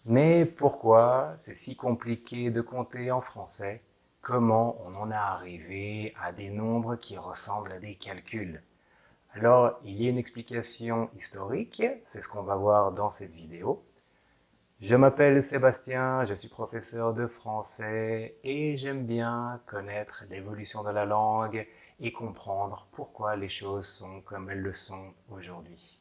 Mais pourquoi c'est si compliqué de compter en français? Comment on en est arrivé à des nombres qui ressemblent à des calculs? Alors, il y a une explication historique, c'est ce qu'on va voir dans cette vidéo. Je m'appelle Sébastien, je suis professeur de français et j'aime bien connaître l'évolution de la langue et comprendre pourquoi les choses sont comme elles le sont aujourd'hui.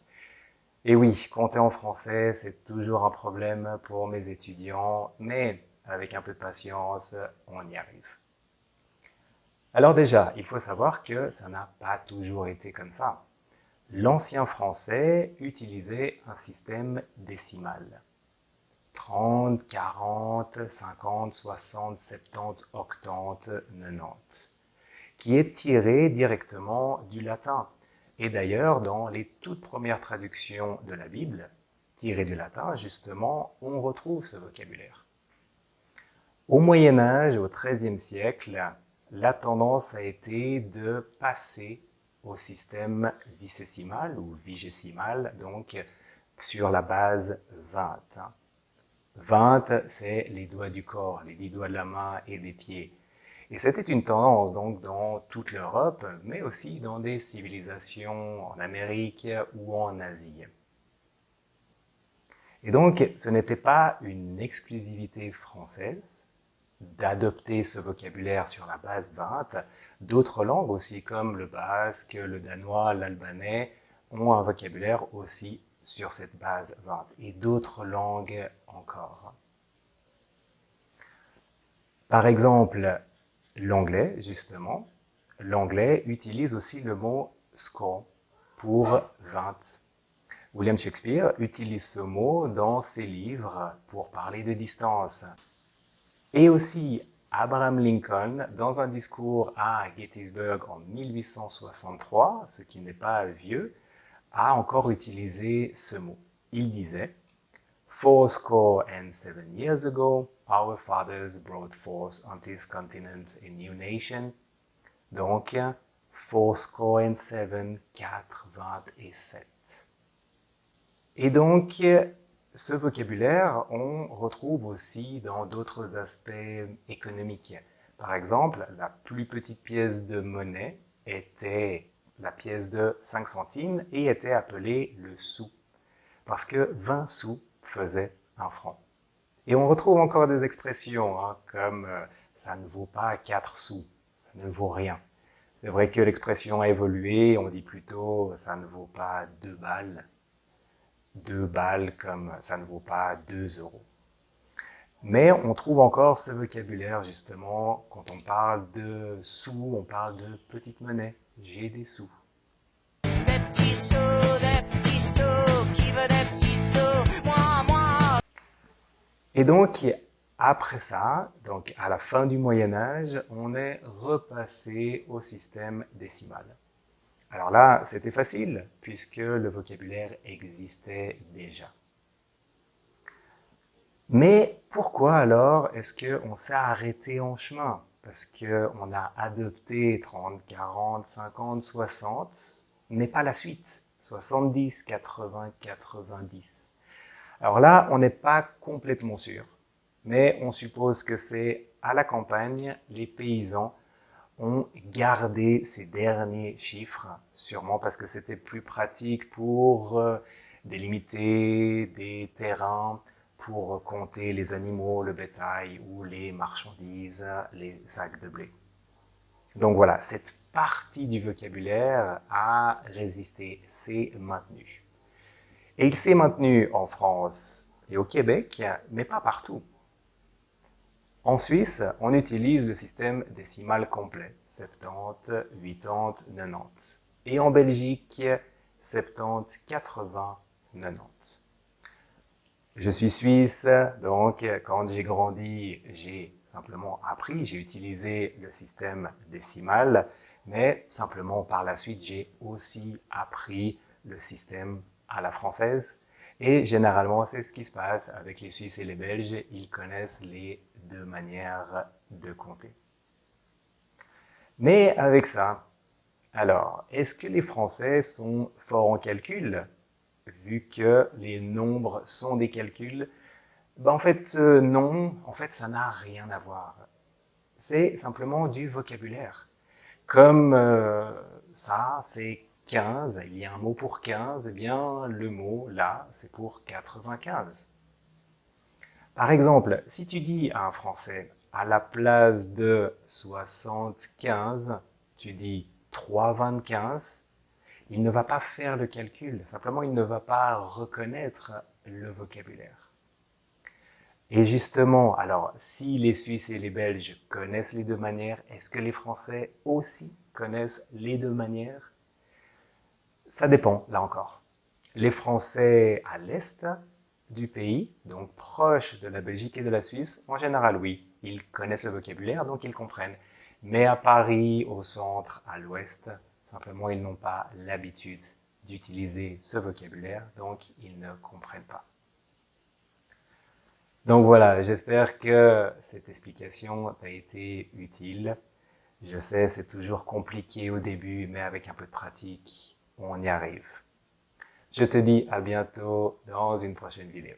Et oui, compter en français, c'est toujours un problème pour mes étudiants, mais avec un peu de patience, on y arrive. Alors déjà, il faut savoir que ça n'a pas toujours été comme ça. L'ancien français utilisait un système décimal. 30, 40, 50, 60, 70, octante, 90, qui est tiré directement du latin. Et d'ailleurs, dans les toutes premières traductions de la Bible, tirées du latin, justement, on retrouve ce vocabulaire. Au Moyen Âge, au XIIIe siècle, la tendance a été de passer au système vicésimal ou vigésimal, donc sur la base 20. 20, c'est les doigts du corps, les 10 doigts de la main et des pieds. Et c'était une tendance donc dans toute l'Europe, mais aussi dans des civilisations en Amérique ou en Asie. Et donc, ce n'était pas une exclusivité française d'adopter ce vocabulaire sur la base 20. D'autres langues aussi, comme le basque, le danois, l'albanais, ont un vocabulaire aussi sur cette base 20. Et d'autres langues encore. Par exemple, l'anglais, justement, l'anglais utilise aussi le mot score pour 20. William Shakespeare utilise ce mot dans ses livres pour parler de distance. Et aussi, Abraham Lincoln, dans un discours à Gettysburg en 1863, ce qui n'est pas vieux, a encore utilisé ce mot. Il disait Fourscore and 7 years ago, our fathers brought forth on this continent a new nation. Donc, fourscore and 7, 4, 20 et 7. Et donc, ce vocabulaire, on retrouve aussi dans d'autres aspects économiques. Par exemple, la plus petite pièce de monnaie était la pièce de 5 centimes et était appelée le sou, parce que 20 sous faisait un franc. Et on retrouve encore des expressions comme ça ne vaut pas 4 sous, ça ne vaut rien. C'est vrai que l'expression a évolué, on dit plutôt ça ne vaut pas 2 balles. 2 balles comme ça ne vaut pas 2 euros. Mais on trouve encore ce vocabulaire justement, quand on parle de sous, on parle de petite monnaie. J'ai des sous. Des petits sous, qui veut des petits sous, moi. Et donc, après ça, donc à la fin du Moyen-Âge, on est repassé au système décimal. Alors là, c'était facile, puisque le vocabulaire existait déjà. Mais pourquoi alors est-ce qu'on s'est arrêté en chemin? Parce qu'on a adopté 30, 40, 50, 60, mais pas la suite. 70, 80, 90. Alors là, on n'est pas complètement sûr. Mais on suppose que c'est à la campagne, les paysans ont gardé ces derniers chiffres, sûrement parce que c'était plus pratique pour délimiter des terrains, pour compter les animaux, le bétail ou les marchandises, les sacs de blé. Donc voilà, cette partie du vocabulaire a résisté, s'est maintenue. Et il s'est maintenu en France et au Québec, mais pas partout. En Suisse, on utilise le système décimal complet, 70, 80, 90. Et en Belgique, 70, 80, 90. Je suis suisse, donc quand j'ai grandi, j'ai simplement appris, j'ai utilisé le système décimal, mais simplement par la suite, j'ai aussi appris le système à la française. Et généralement, c'est ce qui se passe avec les Suisses et les Belges, ils connaissent les deux manières de compter. Mais avec ça, alors, est-ce que les Français sont forts en calcul, vu que les nombres sont des calculs? Ben, en fait, non. En fait, ça n'a rien à voir. C'est simplement du vocabulaire. Comme ça, c'est 15, il y a un mot pour 15, eh bien, le mot, là, c'est pour 95. Par exemple, si tu dis à un Français, à la place de 75, tu dis 3,25, il ne va pas faire le calcul, simplement il ne va pas reconnaître le vocabulaire. Et justement, alors, si les Suisses et les Belges connaissent les deux manières, est-ce que les Français aussi connaissent les deux manières? Ça dépend, là encore. Les Français à l'est du pays, donc proches de la Belgique et de la Suisse, en général, oui, ils connaissent le vocabulaire, donc ils comprennent. Mais à Paris, au centre, à l'ouest, simplement, ils n'ont pas l'habitude d'utiliser ce vocabulaire, donc ils ne comprennent pas. Donc voilà, j'espère que cette explication t'a été utile. Je sais, c'est toujours compliqué au début, mais avec un peu de pratique, on y arrive. Je te dis à bientôt dans une prochaine vidéo.